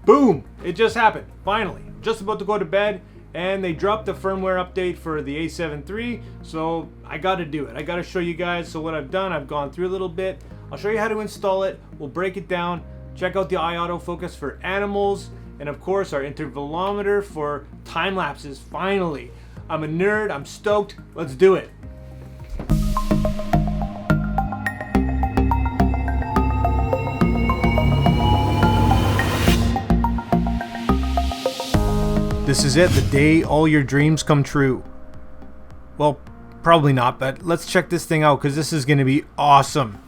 Boom! It just happened, finally. Just about to go to bed, and they dropped the firmware update for the A7 III, so I gotta do it. I gotta show you guys. So what I've done, I've gone through a little bit. I'll show you how to install it. We'll break it down. Check out the eye autofocus for animals, and of course our intervalometer for time lapses, finally. I'm a nerd, I'm stoked, let's do it. This is it, the day all your dreams come true. Well, probably not, but let's check this thing out because this is going to be awesome.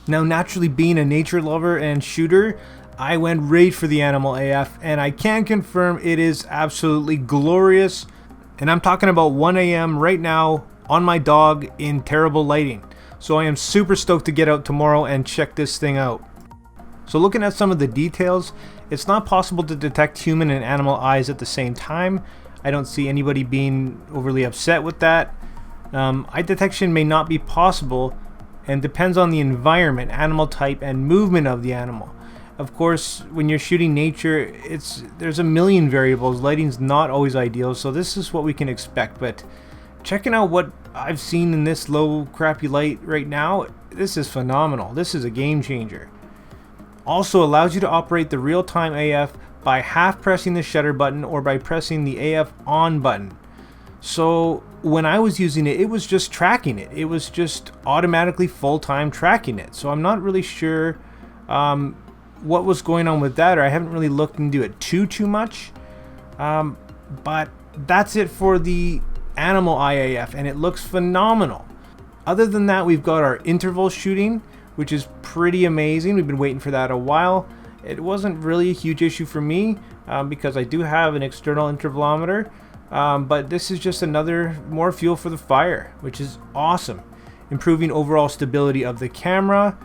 Now, naturally being a nature lover and shooter, I went right for the Animal AF, and I can confirm it is absolutely glorious. And I'm talking about 1 a.m. right now on my dog in terrible lighting. So I am super stoked to get out tomorrow and check this thing out. So looking at some of the details, it's not possible to detect human and animal eyes at the same time. I don't see anybody being overly upset with that. Eye detection may not be possible and depends on the environment, animal type, and movement of the animal. Of course, when you're shooting nature, there's a million variables. Lighting's not always ideal, so this is what we can expect. But checking out what I've seen in this low, crappy light right now, this is phenomenal. This is a game changer. Also allows you to operate the real-time AF by half pressing the shutter button or by pressing the AF on button. So when I was using it, it was just tracking it. It was just automatically full-time tracking it. So I'm not really sure what was going on with that, or I haven't really looked into it too much. But that's it for the Animal AF, and it looks phenomenal. Other than that, we've got our interval shooting, which is pretty amazing. We've been waiting for that a while. It wasn't really a huge issue for me because I do have an external intervalometer, but this is just more fuel for the fire, which is awesome. Improving overall stability of the camera.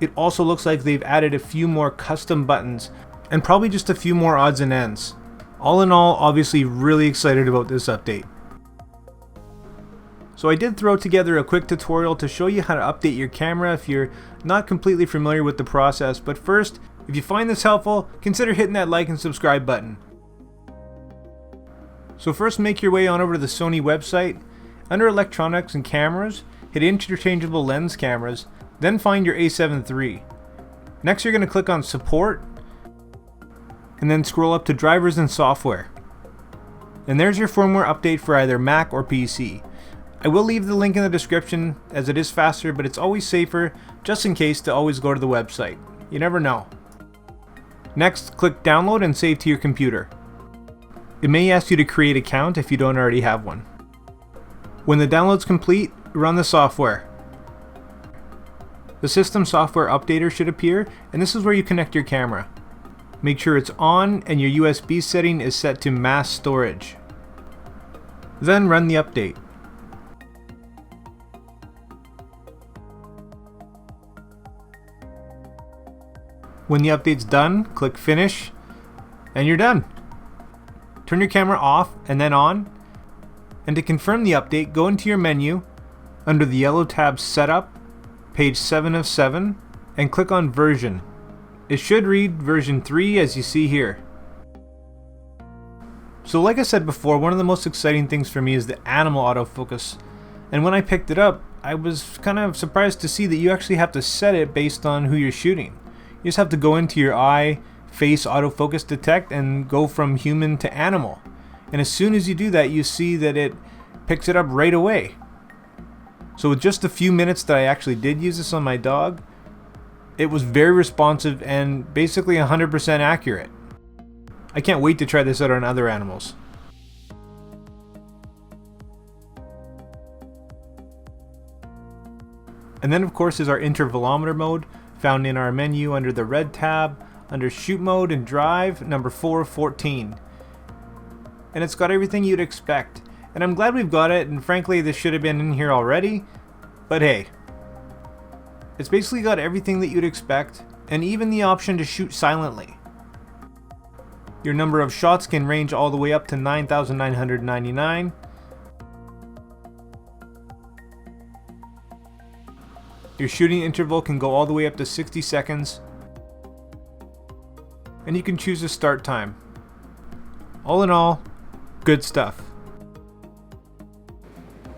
It also looks like they've added a few more custom buttons and probably just a few more odds and ends. All in all, obviously really excited about this update. So I did throw together a quick tutorial to show you how to update your camera if you're not completely familiar with the process. But first, if you find this helpful, consider hitting that like and subscribe button. So first, make your way on over to the Sony website. Under electronics and cameras, hit interchangeable lens cameras, then find your A7 III. Next, you're going to click on support and then scroll up to drivers and software. And there's your firmware update for either Mac or PC. I will leave the link in the description as it is faster, but it's always safer, just in case, to always go to the website. You never know. Next, click download and save to your computer. It may ask you to create an account if you don't already have one. When the download's complete, run the software. The system software updater should appear, and this is where you connect your camera. Make sure it's on and your USB setting is set to mass storage. Then run the update. When the update's done, click finish, and you're done. Turn your camera off and then on. And to confirm the update, go into your menu, under the yellow tab Setup, page 7 of 7, and click on Version. It should read version 3 as you see here. So like I said before, one of the most exciting things for me is the animal autofocus. And when I picked it up, I was kind of surprised to see that you actually have to set it based on who you're shooting. You just have to go into your eye, face autofocus detect, and go from human to animal. And as soon as you do that, you see that it picks it up right away. So with just a few minutes that I actually did use this on my dog, it was very responsive and basically 100% accurate. I can't wait to try this out on other animals. And then of course is our intervalometer mode, found in our menu under the red tab, under shoot mode and drive, number 4 of 14. And it's got everything you'd expect. And I'm glad we've got it, and frankly this should have been in here already, but hey. It's basically got everything that you'd expect, and even the option to shoot silently. Your number of shots can range all the way up to 9,999. Your shooting interval can go all the way up to 60 seconds. and you can choose a start time. All in all, good stuff.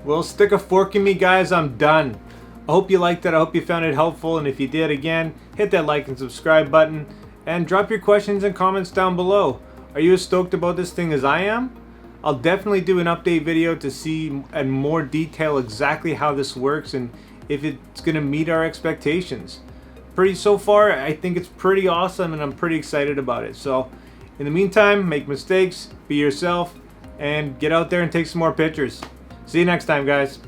Well, stick a fork in me, guys. I'm done. I hope you liked it. I hope you found it helpful, and if you did, again, hit that like and subscribe button and drop your questions and comments down below. Are you as stoked about this thing as I am? I'll definitely do an update video to see in more detail exactly how this works and if it's going to meet our expectations. So far, I think it's pretty awesome, and I'm pretty excited about it. So in the meantime, make mistakes, be yourself, and get out there and take some more pictures. See you next time, guys.